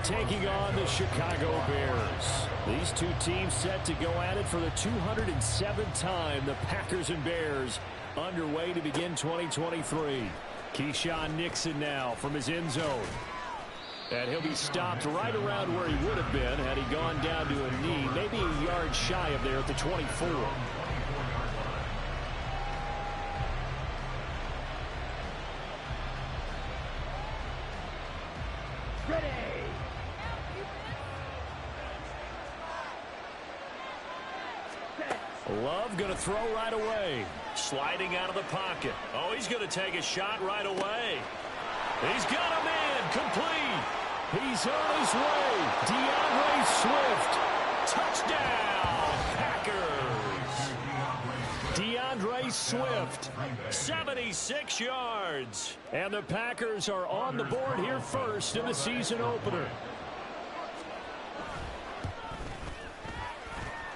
taking on the Chicago Bears. These two teams set to go at it for the 207th time. The Packers and Bears underway to begin 2023. Keyshawn Nixon now from his end zone. And he'll be stopped right around where he would have been had he gone down to a knee, maybe a yard shy of there at the 24. Love going to throw right away. Sliding out of the pocket. Oh, he's going to take a shot right away. He's got a man complete. He's on his way. DeAndre Swift. Touchdown, Packers. DeAndre Swift, 76 yards. And the Packers are on the board here first in the season opener.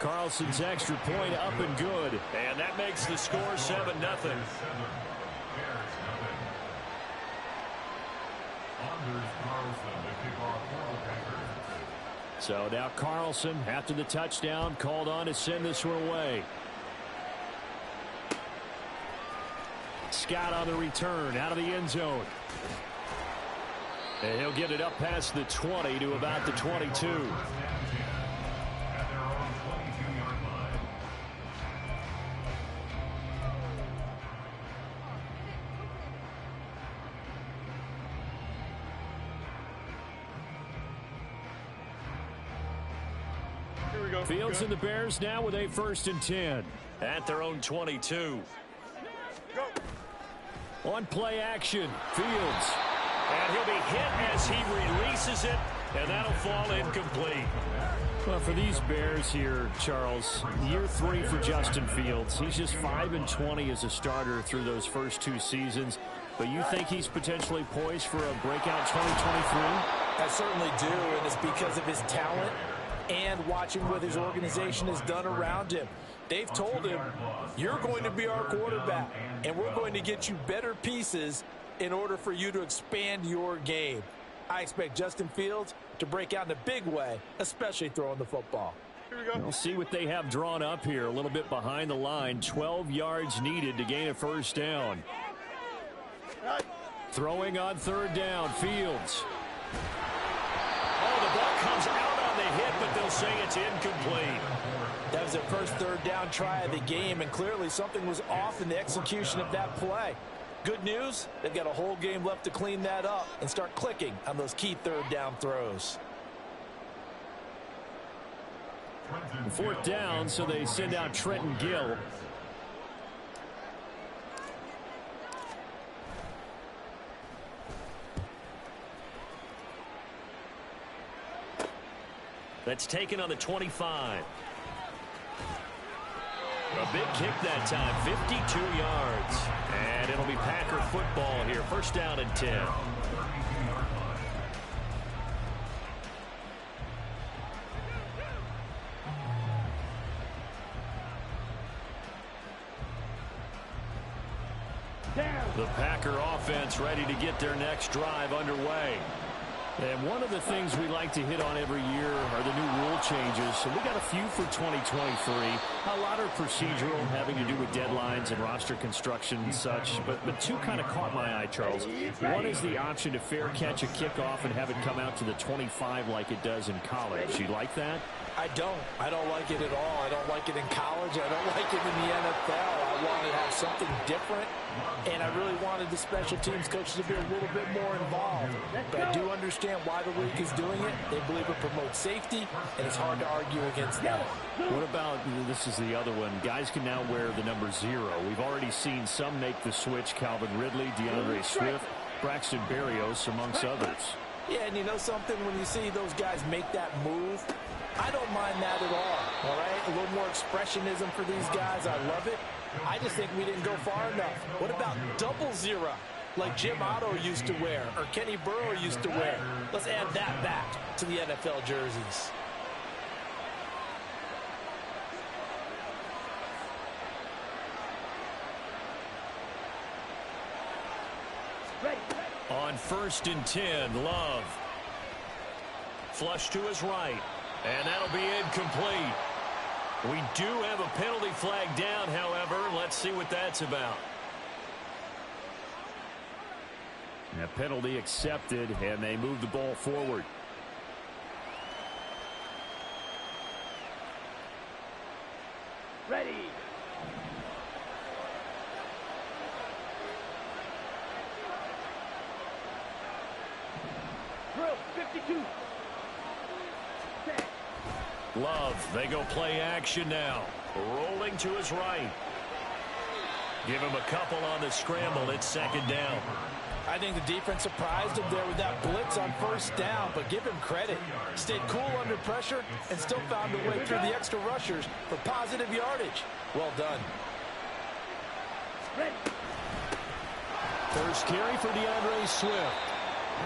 Carlson's extra point up and good. And that makes the score 7-0. So now Carlson, after the touchdown, called on to send this one away. Scott on the return, out of the end zone. And he'll get it up past the 20 to about the 22. Fields and the Bears now with a 1st and 10 at their own 22. On play action, Fields. And he'll be hit as he releases it, and that'll fall incomplete. Well, for these Bears here, Charles, year 3 for Justin Fields. He's just 5-20 as a starter through those first 2 seasons. But you think he's potentially poised for a breakout 2023? I certainly do, and it's because of his talent and watching what his organization has done around him. They've told him, you're going to be our quarterback, and we're going to get you better pieces in order for you to expand your game. I expect Justin Fields to break out in a big way, especially throwing the football. We'll see what they have drawn up here. A little bit behind the line. 12 yards needed to gain a 1st down. Throwing on 3rd down, Fields. Oh, the ball comes out on the hit, but they'll say it's incomplete. That was their first 3rd down try of the game, and clearly something was off in the execution of that play. Good news, they've got a whole game left to clean that up and start clicking on those key 3rd down throws. 4th down, so they send out Trenton Gill. That's taken on the 25. A big kick that time, 52 yards. And it'll be Packer football here. 1st down and 10. The Packer offense ready to get their next drive underway. And one of the things we like to hit on every year are the new rule changes. So we got a few for 2023. A lot are procedural, having to do with deadlines and roster construction and such. But 2 kind of caught my eye, Charles. One is the option to fair catch a kickoff and have it come out to the 25 like it does in college. You like that? I don't. I don't like it at all. I don't like it in college. I don't like it in the NFL. I wanted to have something different, and I really wanted the special teams coaches to be a little bit more involved. But I do understand why the league is doing it. They believe it promotes safety, and it's hard to argue against that. What about, this is the other one, guys can now wear the number 0. We've already seen some make the switch, Calvin Ridley, DeAndre Swift, Braxton Berrios, amongst others. Yeah, and you know something? When you see those guys make that move, I don't mind that at all right? A little more expressionism for these guys. I love it. I just think we didn't go far enough. What about 00, like Jim Otto used to wear or Kenny Burrow used to wear? Let's add that back to the NFL jerseys. On 1st and 10, Love. flush to his right. And that'll be incomplete. We do have a penalty flag down, however. Let's see what that's about. A penalty accepted, and they move the ball forward. Ready. Drill 52. Love, they go play action now. Rolling to his right. Give him a couple on the scramble. It's second down. I think the defense surprised him there with that blitz on first down, but give him credit. Stayed cool under pressure and still found a way through the extra rushers for positive yardage. Well done. First carry for DeAndre Swift.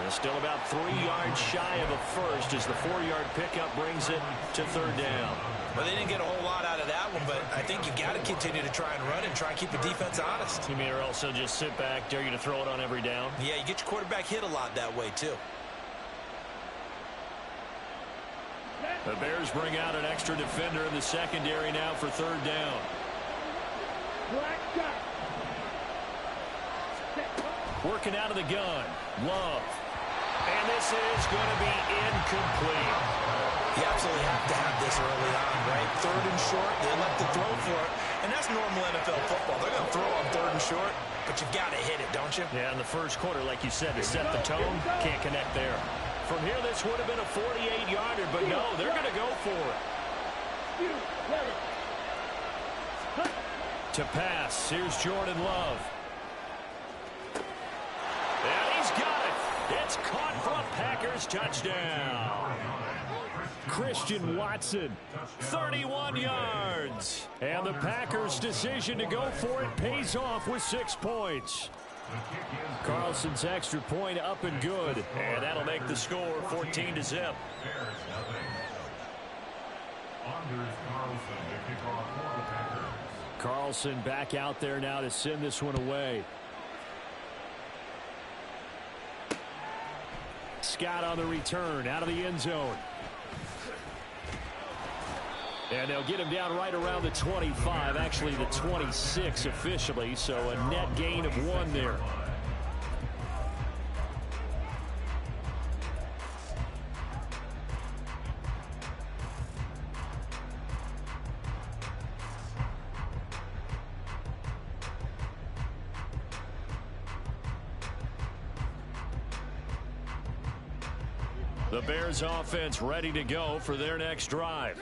And still about 3 yards shy of a first as the 4-yard pickup brings it to third down. Well, they didn't get a whole lot out of that one, but I think you got to continue to try and run and try and keep the defense honest. You mean or also just sit back, dare you to throw it on every down? Yeah, you get your quarterback hit a lot that way, too. The Bears bring out an extra defender in the secondary now for third down. Working out of the gun. Love. And this is going to be incomplete. You absolutely have to have this early on, right? Third and short, they elect to throw for it. And that's normal NFL football. They're going to throw on third and short, but you've got to hit it, don't you? Yeah, in the first quarter, like you said, to set the tone, can't connect there. From here, this would have been a 48-yarder, but no, they're going to go for it. To pass, here's Jordan Love. And he's got it. It's caught for a Packers touchdown. Christian Watson, 31 yards. And the Packers' decision to go for it pays off with 6 points. Carlson's extra point up and good. And that'll make the score 14-0. Carlson back out there now to send this one away. Scott on the return out of the end zone. And they'll get him down right around the 25, actually the 26 officially, so a net gain of 1 there. The Bears offense ready to go for their next drive.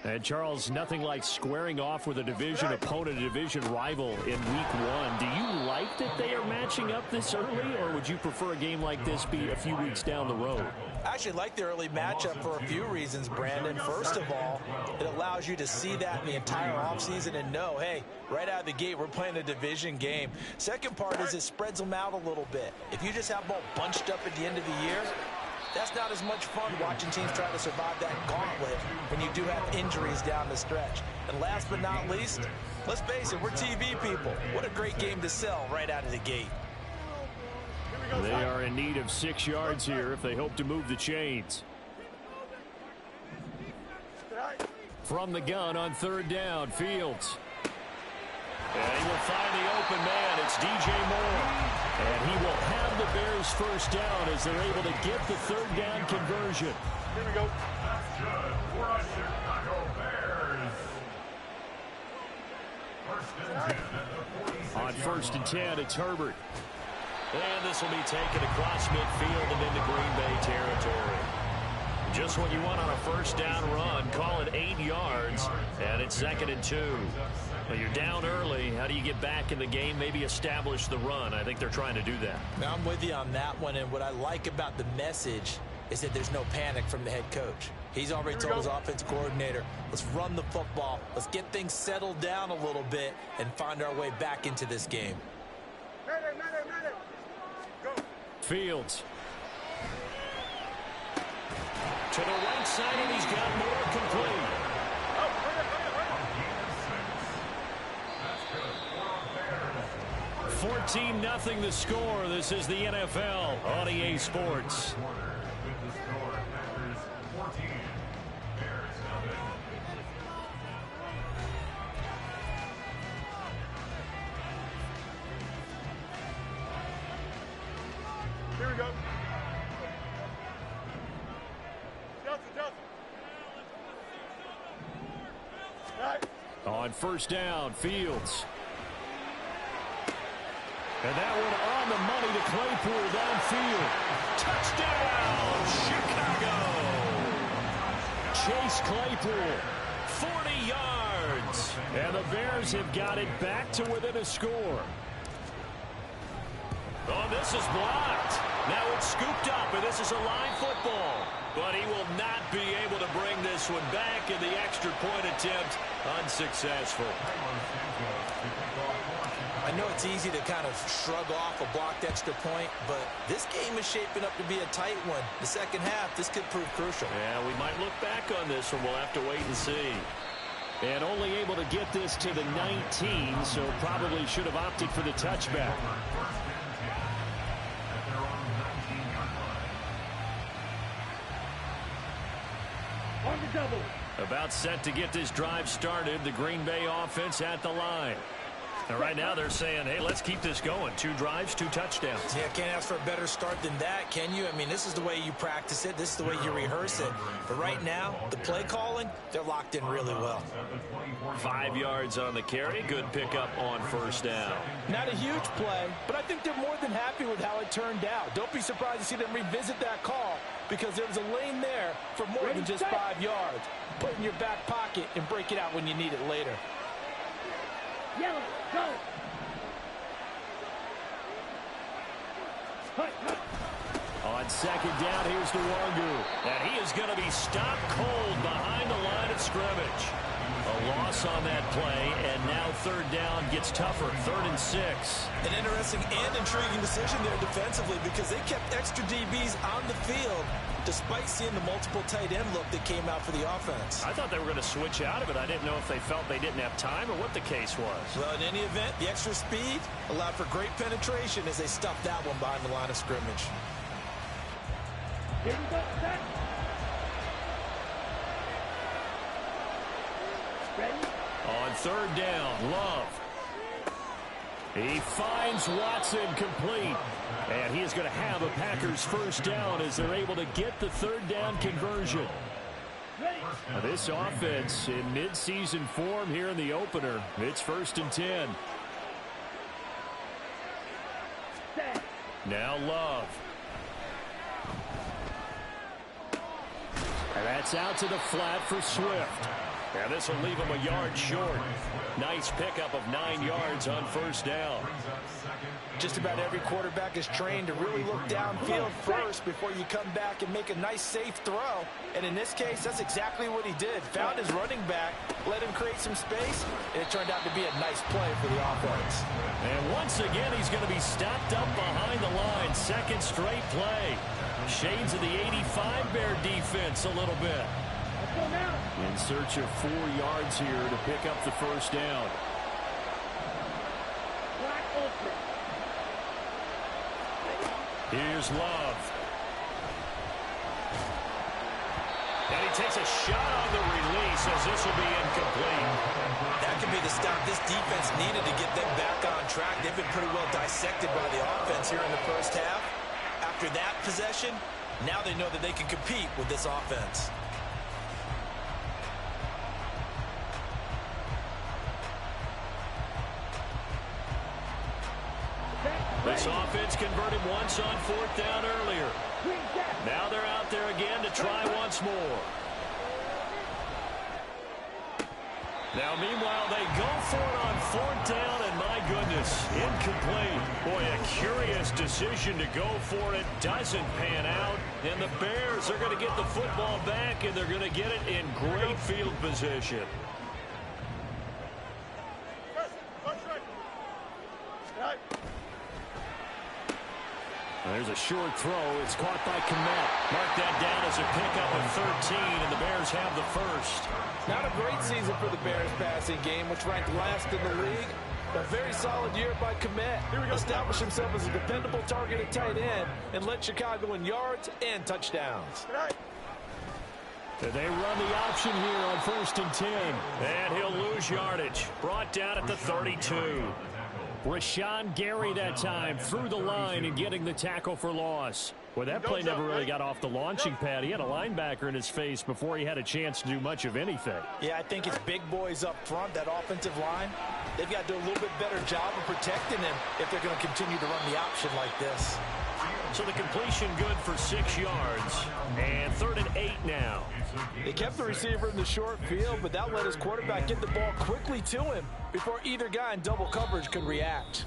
And Charles, nothing like squaring off with a division opponent, a division rival in week 1. Do you like that they are matching up this early, or would you prefer a game like this be a few weeks down the road? I actually like the early matchup for a few reasons, Brandon. First of all, it allows you to see that in the entire offseason and know, hey, right out of the gate, we're playing a division game. Second part is it spreads them out a little bit. If you just have them all bunched up at the end of the year, that's not as much fun watching teams try to survive that gauntlet when you do have injuries down the stretch. And last but not least, let's face it, we're TV people. What a great game to sell right out of the gate. They are in need of 6 yards here if they hope to move the chains. From the gun on third down, Fields. And he will find the open man. It's DJ Moore. And he will have the Bears first down as they're able to get the third down conversion. Here we go. That's good for us, Chicago Bears. On first and 10, it's Herbert. And this will be taken across midfield and into Green Bay territory. Just what you want on a first down run. Call it 8 yards, and it's 2nd and 2. Well, you're down early. How do you get back in the game? Maybe establish the run. I think they're trying to do that. Now, I'm with you on that one, and what I like about the message is that there's no panic from the head coach. He's already told his offense coordinator, let's run the football, let's get things settled down a little bit and find our way back into this game. Go. Fields. To the right side, and he's got more complete. 14-0 the score. This is the NFL on EA Sports. On first down, Fields. And that one on the money to Claypool downfield. Touchdown, Chicago! Chase Claypool, 40 yards. And the Bears have got it back to within a score. Oh, this is blocked. Now it's scooped up, and this is a line football. But he will not be able to bring this one back, and the extra point attempt unsuccessful. I know it's easy to kind of shrug off a blocked extra point, but this game is shaping up to be a tight one. The second half, this could prove crucial. Yeah, we might look back on this one. We'll have to wait and see. And only able to get this to the 19, so probably should have opted for the touchback. About set to get this drive started. The Green Bay offense at the line. And right now they're saying, hey, let's keep this going. 2 drives, 2 touchdowns. Yeah, can't ask for a better start than that, can you? I mean, this is the way you practice it. This is the way you rehearse it. But right now, the play calling, they're locked in really well. 5 yards on the carry. Good pickup on first down. Not a huge play, but I think they're more than happy with how it turned out. Don't be surprised to see them revisit that call because there was a lane there for more than just 5 yards. Put it in your back pocket and break it out when you need it later. Yellow, go! On second down, here's Nwangu. And he is going to be stopped cold behind the line of scrimmage. A loss on that play, and now third down gets tougher. 3rd and 6. An interesting and intriguing decision there defensively because they kept extra DBs on the field despite seeing the multiple tight end look that came out for the offense. I thought they were going to switch out of it. I didn't know if they felt they didn't have time or what the case was. Well, in any event, the extra speed allowed for great penetration as they stuffed that one behind the line of scrimmage. Here we go, set. Ready? On third down, Love. He finds Watson complete. And he is going to have a Packers first down as they're able to get the third down conversion. Now this offense in midseason form here in the opener. It's 1st and 10. Now Love. And that's out to the flat for Swift. And this will leave him a yard short. Nice pickup of 9 yards on first down. Just about every quarterback is trained to really look downfield first before you come back and make a nice safe throw. And in this case, that's exactly what he did. Found his running back, let him create some space, and it turned out to be a nice play for the offense. And once again, he's going to be stopped up behind the line. 2nd straight play. Shades of the 85 Bear defense a little bit. In search of 4 yards here to pick up the first down. Here's Love. And he takes a shot on the release as this will be incomplete. That could be the stop this defense needed to get them back on track. They've been pretty well dissected by the offense here in the first half. After that possession, now they know that they can compete with this offense. This offense converted once on 4th down earlier. Now they're out there again to try once more. Now, meanwhile, they go for it on 4th down, and my goodness, incomplete. Boy, a curious decision to go for it. Doesn't pan out, and the Bears are going to get the football back, and they're going to get it in great field position. There's a short throw. It's caught by Kmet. Mark that down as a pickup of 13, and the Bears have the first. Not a great season for the Bears passing game, which ranked last in the league. A very solid year by Kmet. Established himself as a dependable target at tight end and led Chicago in yards and touchdowns. They run the option here on 1st and 10. And he'll lose yardage. Brought down at the 32. Rashawn Gary that time through the line and getting the tackle for loss. Well, that play never really got off the launching pad. He had a linebacker in his face before he had a chance to do much of anything. Yeah, I think it's big boys up front, that offensive line. They've got to do a little bit better job of protecting him if they're going to continue to run the option like this. So the completion good for 6 yards. And 3rd and 8 now. They kept the receiver in the short field, but that let his quarterback get the ball quickly to him before either guy in double coverage could react.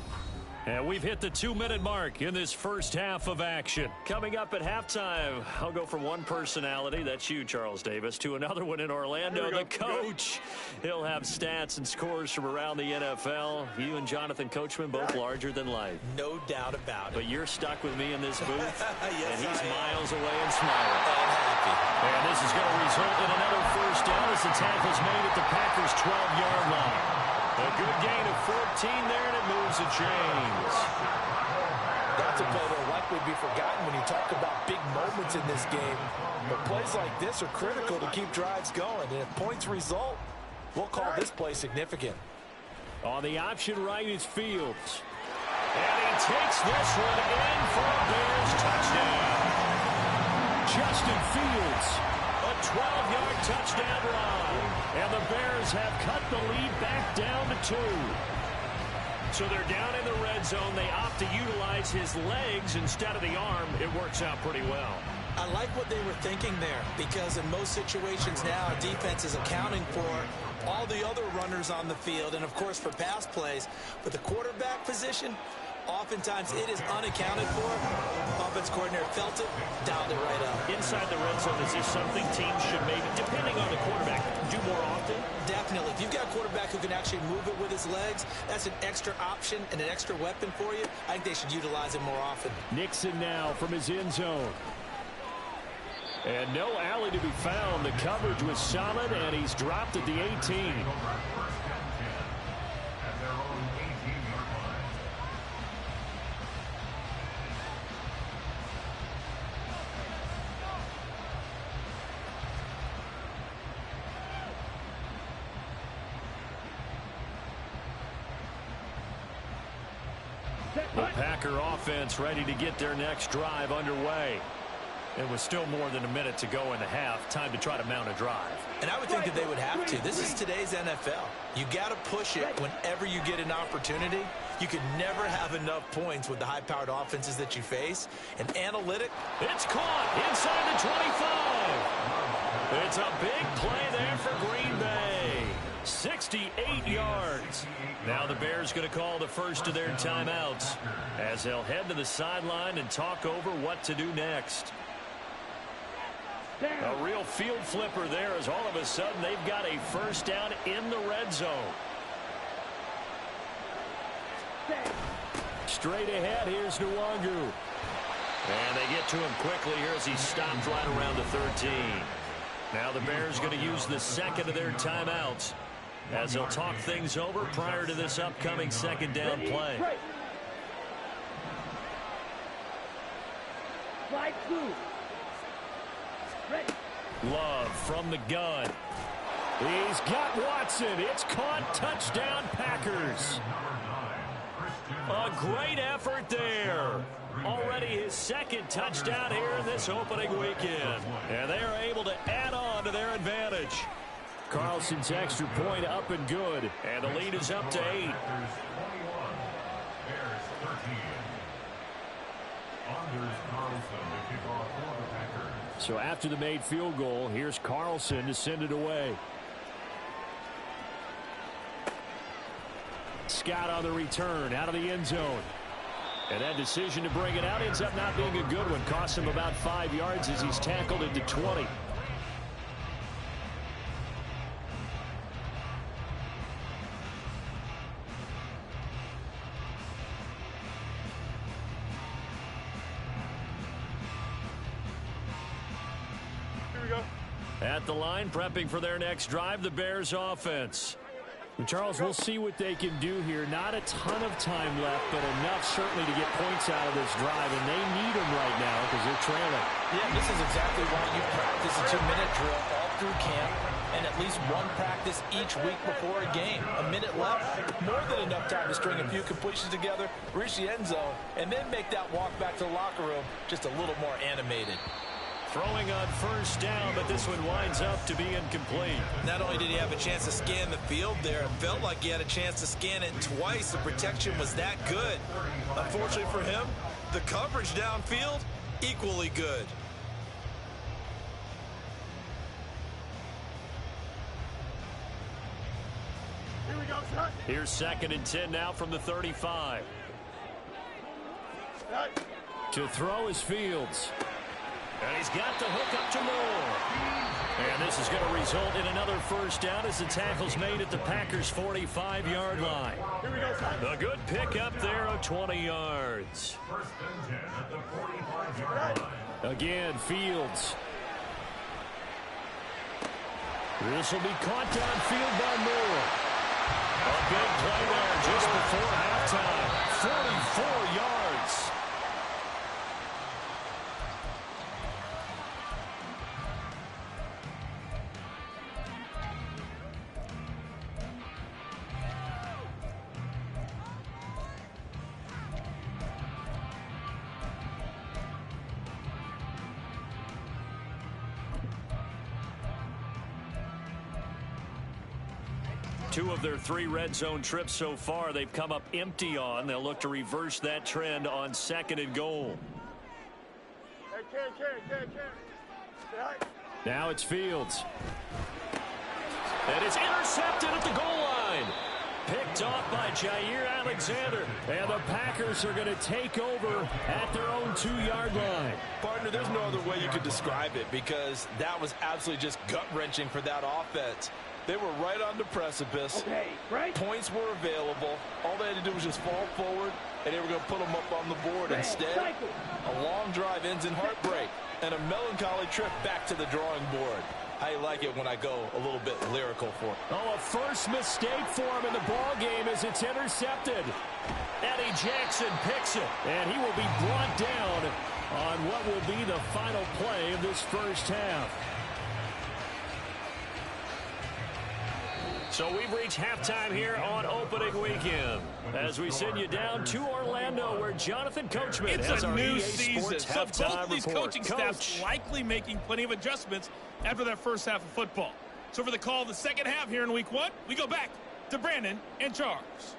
And we've hit the 2-minute mark in this first half of action. Coming up at halftime, I'll go from one personality, that's you, Charles Davis, to another one in Orlando, the coach. He'll have stats and scores from around the NFL. You and Jonathan Coachman, both larger than life. No doubt about it. But you're stuck with me in this booth, yes, and he's I am. miles away and smiling. And happy. And this is going to result in another first down as the tackle's made at the Packers' 12-yard line. A good gain of 14 there, and it moves the chains. That's a play that will likely be forgotten when you talk about big moments in this game. But plays like this are critical to keep drives going. And if points result, we'll call this play significant. On the option right is Fields. And he takes this one in for a Bears touchdown. Justin Fields, a 12-yard touchdown run. And the Bears have cut the lead back down to 2. So they're down in the red zone. They opt to utilize his legs instead of the arm. It works out pretty well. I like what they were thinking there, because in most situations now, defense is accounting for all the other runners on the field and, of course, for pass plays. But the quarterback position, oftentimes it is unaccounted for. Offense coordinator felt it, dialed it right up. Inside the red zone, is this something teams should maybe, depending on the quarterback, do more often? Definitely. If you've got a quarterback who can actually move it with his legs, that's an extra option and an extra weapon for you. I think they should utilize it more often. Nixon now from his end zone. And no alley to be found. The coverage was solid, and he's dropped at the 18. The Packer offense ready to get their next drive underway. It was still more than a minute to go in the half. Time to try to mount a drive. And I would think that they would have to. This is today's NFL. You got to push it whenever you get an opportunity. You can never have enough points with the high-powered offenses that you face. And analytic. It's caught inside the 25. It's a big play there for Green Bay. 68 yards. Now the Bears going to call the first of their timeouts as they'll head to the sideline and talk over what to do next. A real field flipper there as all of a sudden they've got a first down in the red zone. Straight ahead, here's Nwangu. And they get to him quickly here as he stops right around the 13. Now the Bears going to use the second of their timeouts as they'll talk things over prior to this upcoming second down play. Slide through. Ready. Love from the gun. He's got Watson. It's caught. Touchdown, Packers. A great effort there. Already his second touchdown here in this opening weekend. And they are able to add on to their advantage. Carlson's extra point up and good. And the lead is up to 8. So after the made field goal, here's Carlson to send it away. Scott on the return out of the end zone. And that decision to bring it out ends up not being a good one. Costs him about 5 yards as he's tackled into 20. At the line, prepping for their next drive, the Bears offense. And Charles, we'll see what they can do here. Not a ton of time left, but enough certainly to get points out of this drive, and they need them right now because they're trailing. Yeah, this is exactly why you practice a 2-minute drill. All through camp and at least one practice each week before a game. A minute left, more than enough time to string a few completions together, reach the end zone, and then make that walk back to the locker room just a little more animated. Throwing on first down, but this one winds up to be incomplete. Not only did he have a chance to scan the field there, it felt like he had a chance to scan it twice. The protection was that good. Unfortunately for him, the coverage downfield, equally good. Here we go, son. Here's 2nd and 10 now from the 35. Right. To throw is Fields. And he's got the hook up to Moore. And this is going to result in another first down as the tackle's made at the Packers' 45-yard line. Here we go, son. A good pickup there of 20 yards. 1st and 10 at the 45-yard line. Again, Fields. This will be caught downfield by Moore. A big play there just before halftime. 44 yards. Two of their 3 red zone trips so far they've come up empty on. They'll look to reverse that trend on 2nd and goal. Carry. Right. Now it's Fields. And it's intercepted at the goal line. Picked off by Jair Alexander. And the Packers are going to take over at their own 2-yard line. Partner, there's no other way you could describe it because that was absolutely just gut-wrenching for that offense. They were right on the precipice. Okay, right. Points were available. All they had to do was just fall forward, and they were going to put them up on the board. Instead, a long drive ends in heartbreak and a melancholy trip back to the drawing board. I like it when I go a little bit lyrical for it. Oh, a first mistake for him in the ball game as it's intercepted. Eddie Jackson picks it, and he will be brought down on what will be the final play of this first half. So we've reached halftime here on opening weekend as we send you down to Orlando where Jonathan Coachman has our EA Sports halftime so both of these report. coaching staffs likely making plenty of adjustments after that first half of football. So for the call of the second half here in week 1, we go back to Brandon and Charles.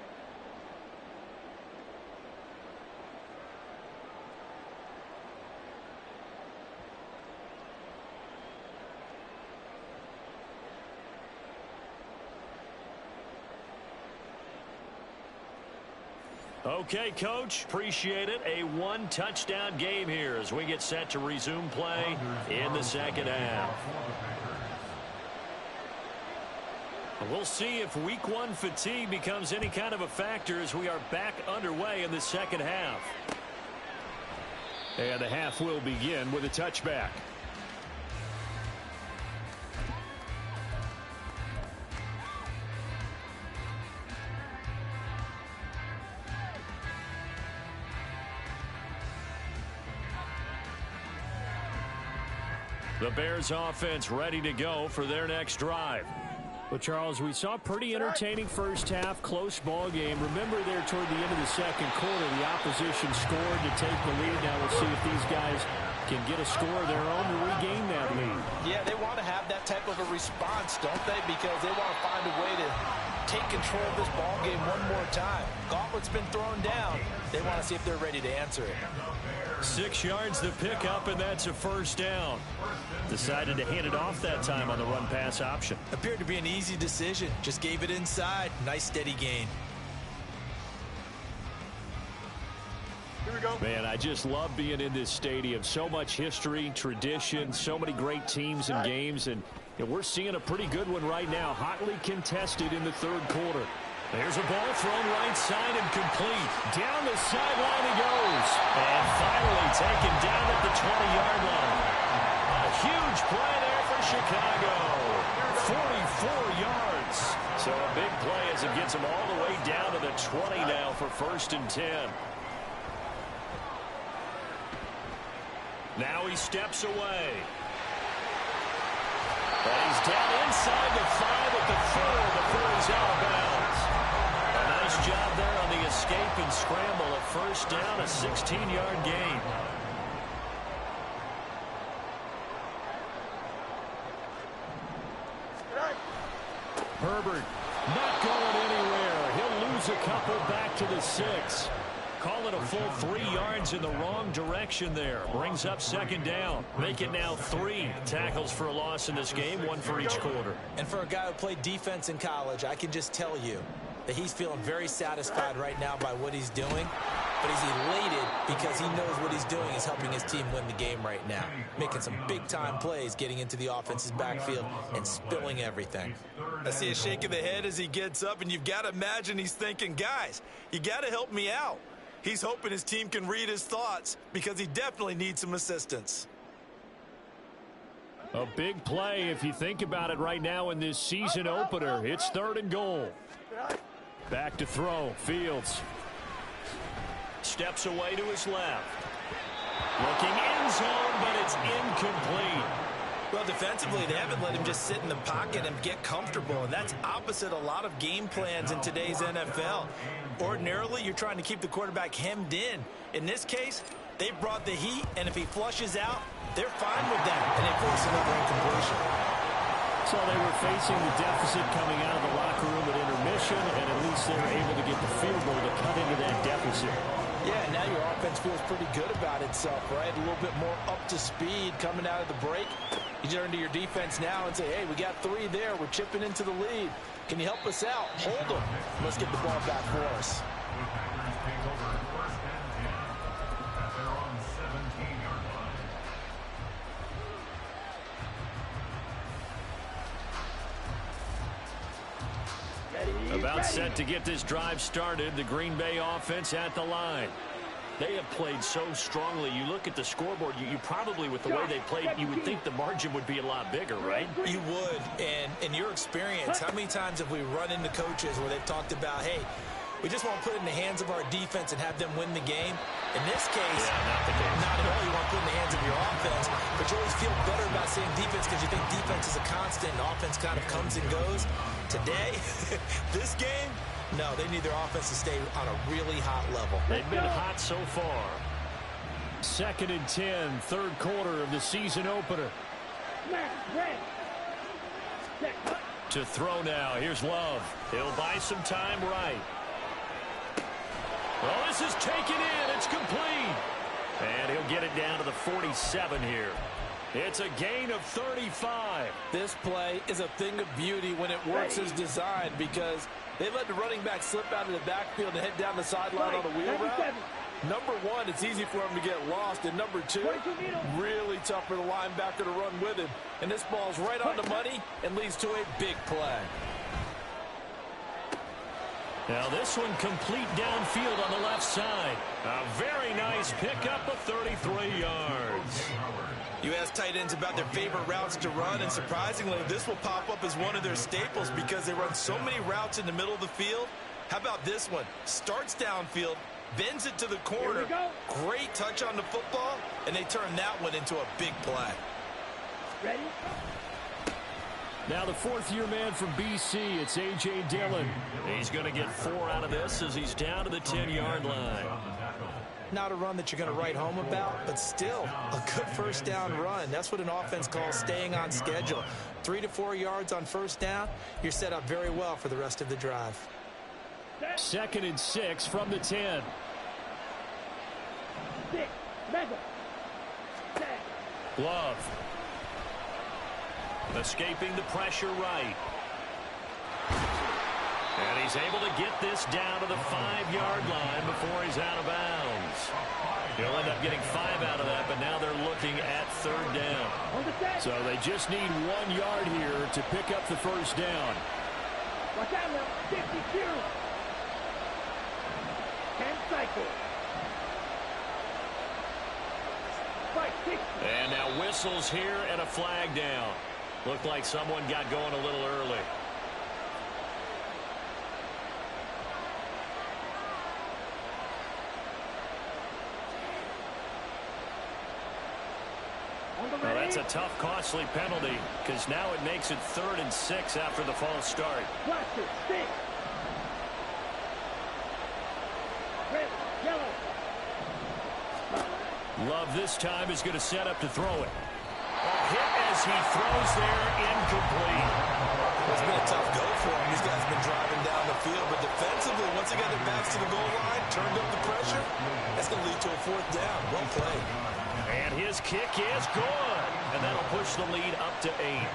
Okay, Coach, appreciate it. A 1-touchdown game here as we get set to resume play in the second half. We'll see if week 1 fatigue becomes any kind of a factor as we are back underway in the second half. And the half will begin with a touchback. The Bears offense ready to go for their next drive. Well, Charles, we saw a pretty entertaining first half, close ball game. Remember there toward the end of the second quarter, the opposition scored to take the lead. Now we'll see if these guys can get a score of their own to regain that lead. Yeah, they want to have that type of a response, don't they? Because they want to find a way to take control of this ball game one more time. Gauntlet's been thrown down. They want to see if they're ready to answer it. 6 yards to pick up, and that's a first down. Decided to hand it off that time on the run-pass option. Appeared to be an easy decision. Just gave it inside. Nice steady gain. Here we go. Man, I just love being in this stadium. So much history, tradition, so many great teams and games, and we're seeing a pretty good one right now. Hotly contested in the third quarter. There's a ball thrown right side and complete. Down the sideline he goes. And finally taken down at the 20-yard line. A huge play there for Chicago. 44 yards. So a big play as it gets him all the way down to the 20 now for 1st and 10. Now he steps away. And he's inside the 5 at the 4 before he's out of bounds. A nice job there on the escape and scramble. A first down, a 16-yard gain. Herbert not going anywhere. He'll lose a couple back to the 6. Call it a full 3 yards in the wrong direction there. Brings up second down. Make it now 3 tackles for a loss in this game, 1 for each quarter. And for a guy who played defense in college, I can just tell you that he's feeling very satisfied right now by what he's doing. But he's elated because he knows what he's doing is helping his team win the game right now. Making some big-time plays, getting into the offense's backfield, and spilling everything. I see a shake of the head as he gets up, and you've got to imagine he's thinking, guys, you got to help me out. He's hoping his team can read his thoughts because he definitely needs some assistance. A big play if you think about it right now in this season opener. It's 3rd and goal. Back to throw. Fields. Steps away to his left. Looking end zone, but it's incomplete. Well, defensively, they haven't let him just sit in the pocket and get comfortable, and that's opposite a lot of game plans in today's NFL. Ordinarily, you're trying to keep the quarterback hemmed in. In this case, they brought the heat, and if he flushes out, they're fine with that, and they force another incompletion. So they were facing the deficit coming out of the locker room at intermission, and at least they were able to get the field goal to cut into that deficit. Yeah, now your offense feels pretty good about itself, right? A little bit more up to speed coming out of the break. You turn to your defense now and say, hey, we got 3 there. We're chipping into the lead. Can you help us out? Hold them. Let's get the ball back for us. About set to get this drive started. The Green Bay offense at the line. They have played so strongly. You look at the scoreboard, you probably, with the way they played, you would think the margin would be a lot bigger, right? You would. And in your experience, how many times have we run into coaches where they've talked about, hey, we just want to put it in the hands of our defense and have them win the game? In this case, not at all. You want to put it in the hands of your offense, but you always feel better about saying defense because you think defense is a constant and offense kind of comes and goes. Today, this game, no, they need their offense to stay on a really hot level. They've been hot so far. 2nd and 10, 3rd quarter of the season opener. To throw now. Here's Love. He'll buy some time right. Well, this is taken in. It's complete. And he'll get it down to the 47 here. It's a gain of 35. This play is a thing of beauty when it works as designed because they let the running back slip out of the backfield and head down the sideline on a wheel route. Number one, it's easy for him to get lost. And number two, really tough for the linebacker to run with him. And this ball's right on the money and leads to a big play. Now this one complete downfield on the left side. A very nice pickup of 33 yards. You ask tight ends about their favorite routes to run, and surprisingly, this will pop up as one of their staples because they run so many routes in the middle of the field. How about this one? Starts downfield, bends it to the corner. Great touch on the football, and they turn that one into a big play. Ready? Now the 4th-year man from BC, it's A.J. Dillon. He's going to get 4 out of this as he's down to the 10-yard line. Not a run that you're going to write home about, but still a good first down run. That's what an offense calls staying on schedule. 3 to 4 yards on first down, you're set up very well for the rest of the drive. 2nd and 6 from the 10. Love. Escaping the pressure right. And he's able to get this down to the 5-yard line before he's out of bounds. He'll end up getting 5 out of that, but now they're looking at 3rd down. So they just need 1 yard here to pick up the first down. Watch out now. 52. 10 cycle. Right, 60. And now whistles here and a flag down. Looked like someone got going a little early. Well, That's a tough, costly penalty because now it makes it 3rd and 6 after the false start. Watch it. 6. Red, yellow. Love this time is going to set up to throw it. A hit as he throws there, incomplete. It's been a tough go for him. These guys have been driving down the field, but defensively, once they got their backs to the goal line, turned up the pressure, that's going to lead to a 4th down. Well played. And his kick is good. And that'll push the lead up to 8.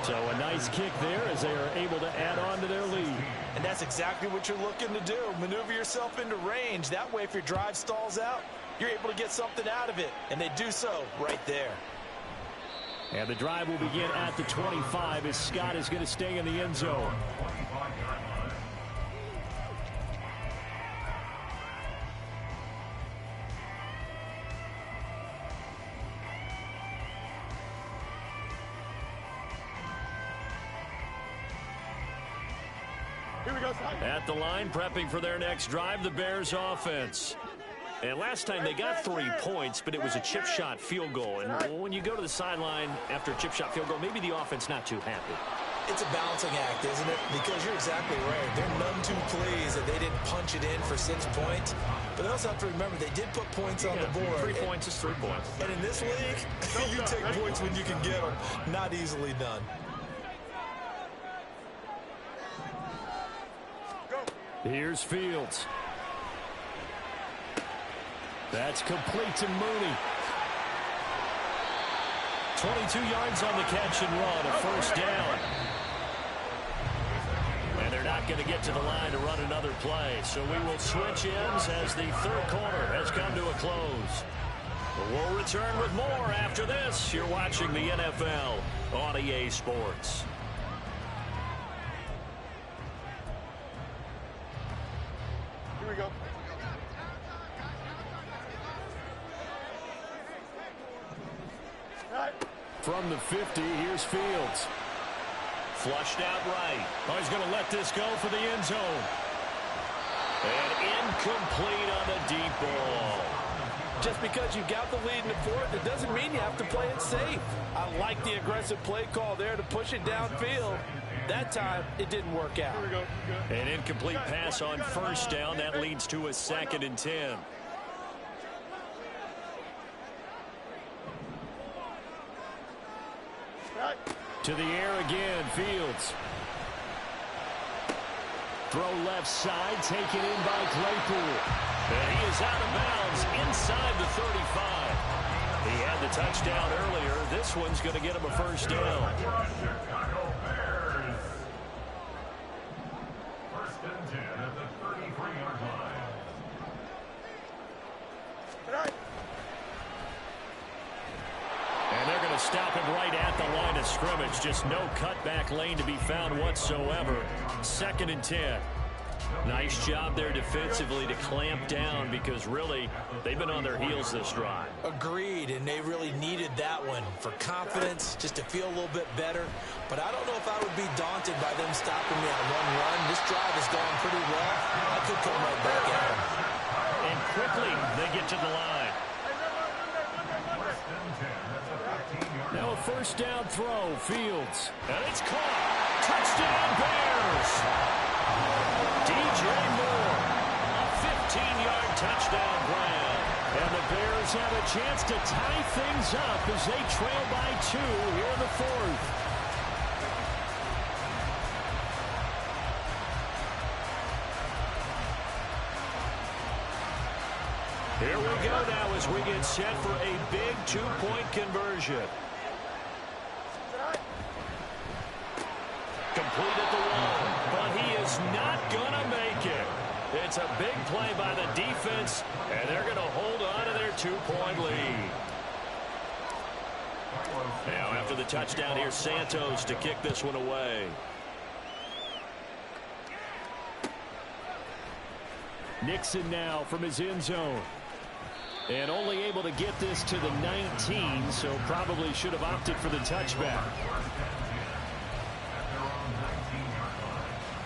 So a nice kick there as they are able to add on to their lead. And that's exactly what you're looking to do. Maneuver yourself into range. That way, if your drive stalls out, you're able to get something out of it. And they do so right there. And the drive will begin at the 25 as Scott is going to stay in the end zone. At the line, prepping for their next drive, the Bears offense. And last time they got 3 points, but it was a chip shot field goal. And when you go to the sideline after a chip shot field goal, maybe the offense not too happy. It's a balancing act, isn't it? Because you're exactly right. They're none too pleased that they didn't punch it in for 6 points. But they also have to remember they did put points on the board. 3 points is 3 points. And in this league, you take points when you can get them. Not easily done. Here's Fields. That's complete to Mooney. 22 yards on the catch and run, a 1st down. And they're not going to get to the line to run another play. So we will switch ends as the 3rd quarter has come to a close. We'll return with more after this. You're watching the NFL on EA Sports. Here we go. From the 50, here's Fields. Flushed out right. Oh, he's going to let this go for the end zone. And incomplete on the deep ball. Just because you got the lead in the 4th, it doesn't mean you have to play it safe. I like the aggressive play call there to push it downfield. That time, it didn't work out. Here we go. An incomplete pass on 1st down. That leads to a 2nd and 10. To the air again, Fields. Throw left side, taken in by Claypool. And he is out of bounds inside the 35. He had the touchdown earlier. This one's going to get him a 1st down. Chicago Bears. 1st and 10 at the 33-yard line. And they're going to stop him right at the line of scrimmage. Just no cutback lane to be found whatsoever. 2nd and 10. Nice job there defensively to clamp down because really they've been on their heels this drive. Agreed, and they really needed that one for confidence, just to feel a little bit better. But I don't know if I would be daunted by them stopping me on 1 run. This drive has gone pretty well. I could come right back at them. And quickly they get to the line. Now a 1st down throw, Fields. And it's caught. Touchdown Bears. DJ Moore. A 15-yard touchdown grab. And the Bears have a chance to tie things up as they trail by 2 here in the 4th. Here we go now as we get set for a big 2-point conversion. Complete at the 1, but he is not going to make it. It's a big play by the defense, and they're going to hold on to their 2-point lead. Now after the touchdown, here's Santos to kick this one away. Nixon now from his end zone. And only able to get this to the 19, so probably should have opted for the touchback.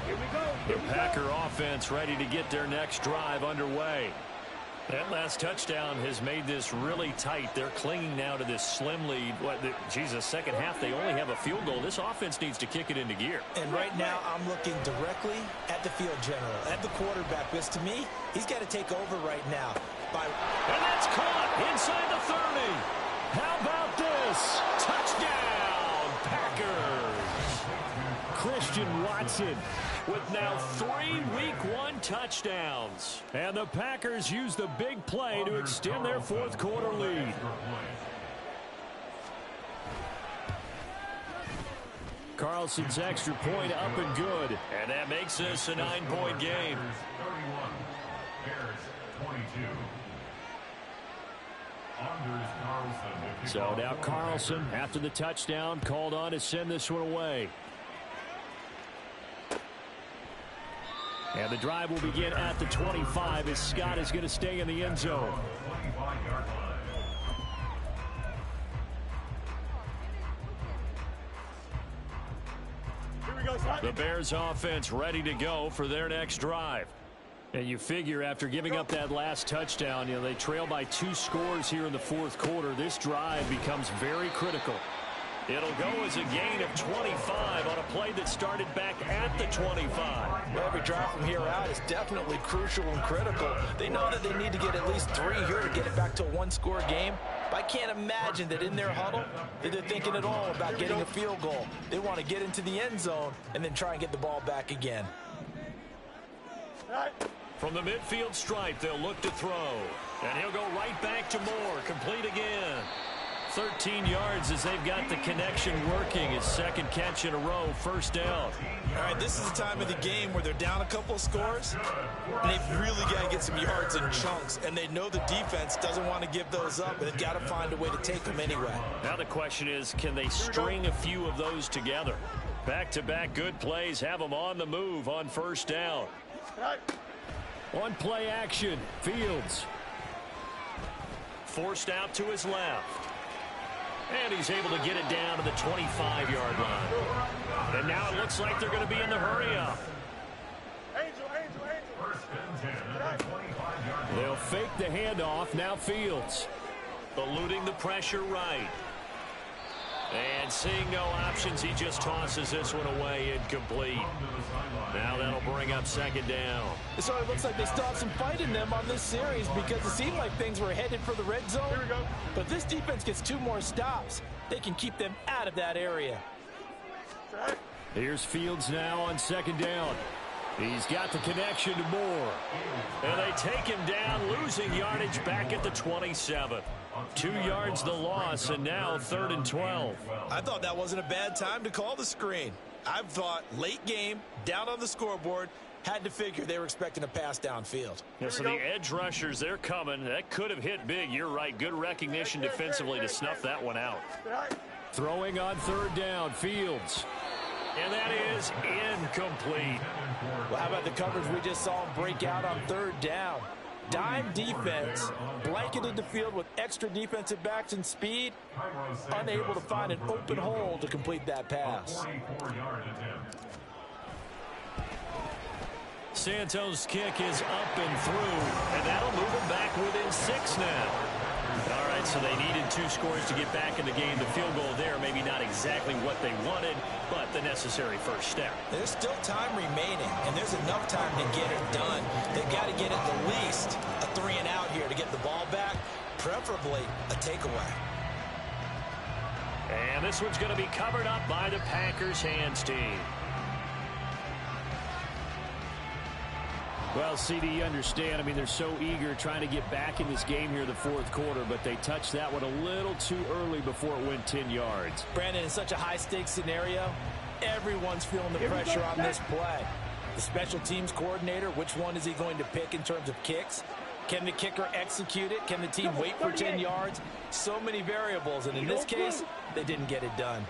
Here we go. The Packer offense ready to get their next drive underway. That last touchdown has made this really tight. They're clinging now to this slim lead. Second half, they only have a field goal. This offense needs to kick it into gear. And right now, I'm looking directly at the field general, at the quarterback, because to me, he's got to take over right now. And that's caught inside the 30. How about this? Touchdown, Packers. Christian Watson with now 3 Week 1 touchdowns. And the Packers use the big play to extend their fourth quarter lead. Carlson's extra point up and good. And that makes this a 9-point game. 31, Bears 22. So now Carlson, after the touchdown, called on to send this one away. And the drive will begin at the 25 as Scott is going to stay in the end zone. The Bears offense ready to go for their next drive. And you figure after giving up that last touchdown, they trail by 2 scores here in the fourth quarter. This drive becomes very critical. It'll go as a gain of 25 on a play that started back at the 25. Every drive from here out is definitely crucial and critical. They know that they need to get at least 3 here to get it back to a 1-score game. But I can't imagine that in their huddle that they're thinking at all about getting a field goal. They want to get into the end zone and then try and get the ball back again. From the midfield stripe, they'll look to throw. And he'll go right back to Moore. Complete again. 13 yards as they've got the connection working. His second catch in a row, first down. All right, this is the time of the game where they're down a couple of scores, and they've really got to get some yards in chunks, and they know the defense doesn't want to give those up, but they've got to find a way to take them anyway. Now the question is, can they string a few of those together? Back-to-back good plays have them on the move on first down. On play action, Fields. Forced out to his left. And he's able to get it down to the 25-yard line. And now it looks like they're going to be in the hurry-up. They'll fake the handoff. Now Fields. Eluding the pressure right. And seeing no options, he just tosses this one away, incomplete. Now that'll bring up second down. So it looks like they still have some fight in them on this series because it seemed like things were headed for the red zone. But this defense gets 2 more stops. They can keep them out of that area. Here's Fields now on second down. He's got the connection to Moore. And they take him down, losing yardage back at the 27. 2 yards the loss, and now 3rd and 12. I thought that wasn't a bad time to call the screen. I thought late game, down on the scoreboard, had to figure they were expecting a pass downfield. Yeah, so the edge rushers, they're coming. That could have hit big. You're right. Good recognition defensively to snuff that one out. Throwing on 3rd down, Fields. And that is incomplete. Well, how about the coverage we just saw break out on 3rd down? Dime defense, blanketed the field with extra defensive backs and speed, unable to find an open hole to complete that pass. Santos' kick is up and through, and that'll move them back within 6 now. All right, so they needed 2 scores to get back in the game. The field goal there, maybe not exactly what they wanted, but the necessary first step. There's still time remaining, and there's enough time to get it done. They've got to get at the least a 3-and-out here to get the ball back, preferably a takeaway. And this one's going to be covered up by the Packers hands team. Well, CD, you understand. I mean, they're so eager trying to get back in this game here in the fourth quarter, but they touched that one a little too early before it went 10 yards. Brandon, in such a high-stakes scenario, everyone's feeling the pressure on this play. The special teams coordinator, which one is he going to pick in terms of kicks? Can the kicker execute it? Can the team wait for 10 yards? So many variables, and in this case, they didn't get it done.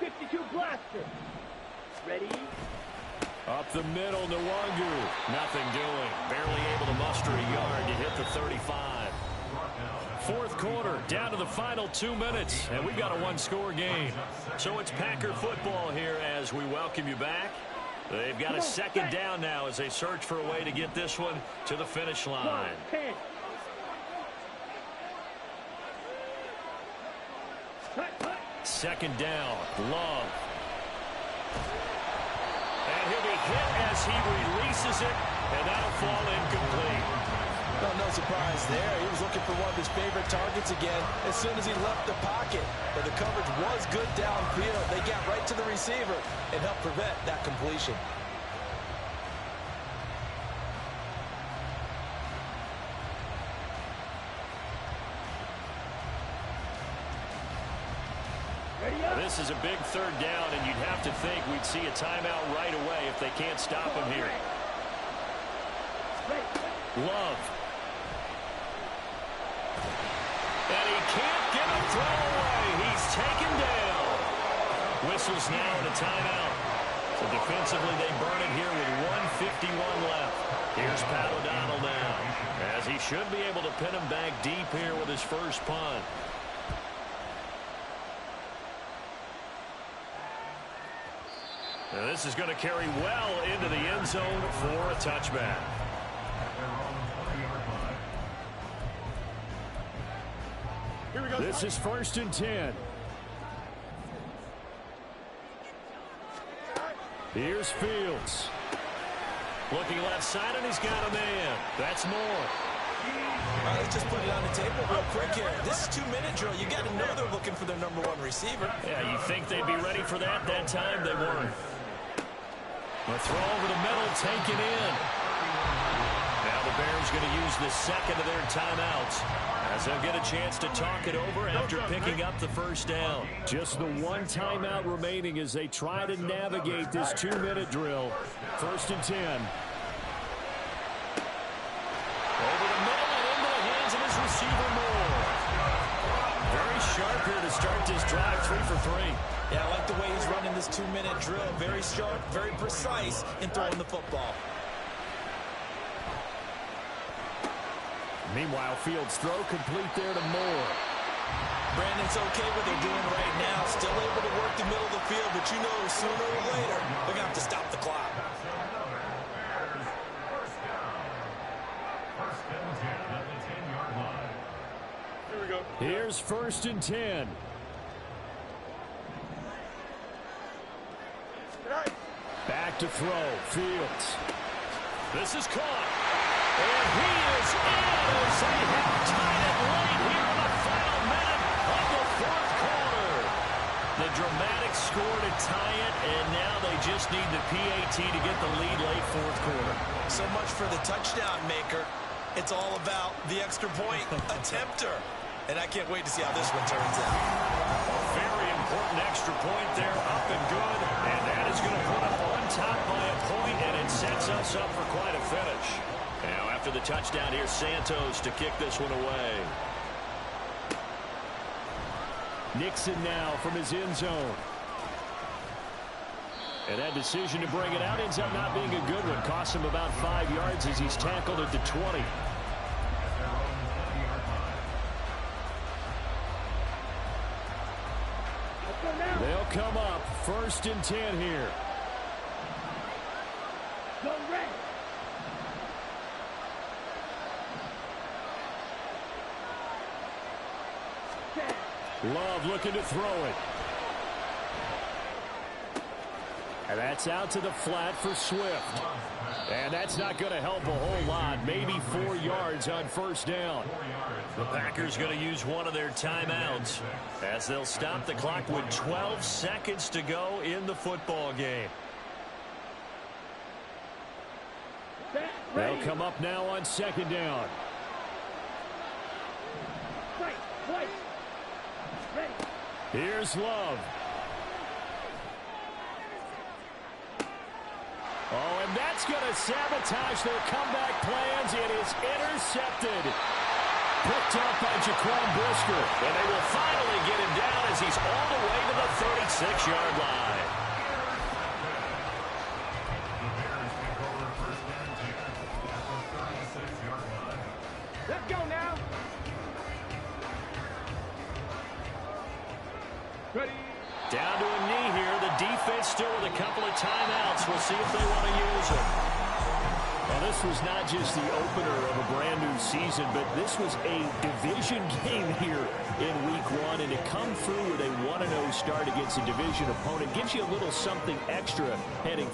52 blaster. Ready? Up the middle, Nwangu. Nothing doing. Barely able to muster a yard to hit the 35. Fourth quarter, down to the final 2 minutes, and we've got a 1-score game. So it's Packer football here as we welcome you back. They've got a second down now as they search for a way to get this one to the finish line. 10. Second down, Love. And he'll be hit as he releases it, and that'll fall incomplete. Well, no surprise there. He was looking for one of his favorite targets again as soon as he left the pocket. But the coverage was good downfield. They got right to the receiver and helped prevent that completion. This is a big third down, and you'd have to think we'd see a timeout right away if they can't stop him here. Love. And he can't get a throw away. He's taken down. Whistles now and a timeout. So defensively, they burn it here with 1:51 left. Here's Pat O'Donnell now, as he should be able to pin him back deep here with his first punt. Now this is going to carry well into the end zone for a touchback. Here we go. This is 1st and 10. Here's Fields. Looking left side, and he's got a man. That's Moore. All right, let's just put it on the table real quick here. This is 2-minute drill. You got to know they're looking for their number one receiver. Yeah, you think they'd be ready for that? That time they weren't. The throw over the middle, taken in. Now the Bears going to use the second of their timeouts as they'll get a chance to talk it over after picking up the first down. Just the one timeout remaining as they try to navigate this 2-minute drill. 1st and 10. Over the middle and into the hands of his receiver, Moore. Very sharp here to start this drive, 3 for 3. Yeah, I like the way he's running this 2-minute drill. Very sharp, very precise in throwing the football. Meanwhile, Fields' throw complete there to Moore. Brandon's okay what they're doing right now. Still able to work the middle of the field, but you know sooner or later they're going to have to stop the clock. Here we go. Here's 1st and 10. Back to throw. Fields. This is caught. And he is in as they have tied it late here in the final minute of the fourth quarter. The dramatic score to tie it, and now they just need the PAT to get the lead late fourth quarter. So much for the touchdown maker. It's all about the extra point attempter. And I can't wait to see how this one turns out. Very important extra point there, up and good. And that is going to put them on top by a point, and it sets us up for quite a finish. Now after the touchdown, here's Santos to kick this one away. Nixon now from his end zone. And that decision to bring it out ends up not being a good one. Costs him about 5 yards as he's tackled at the 20. They'll come up 1st and 10 here. Go red. Love looking to throw it. And that's out to the flat for Swift. And that's not going to help a whole lot. Maybe 4 yards on 1st down. The Packers going to use one of their timeouts as they'll stop the clock with 12 seconds to go in the football game. They'll come up now on 2nd down. Here's Love. Oh, and that's going to sabotage their comeback plans. It is intercepted. Picked up by Jaquan Brisker. And they will finally get him down as he's all the way to the 36-yard line. Let's go now. Ready. Down to a knee here. The defense Giants still with a couple of timeouts. We'll see if they want to use them. Well, this was not just the opener of a brand new season, but this was a division game here in week 1. And to come through with a 1-0 start against a division opponent gives you a little something extra heading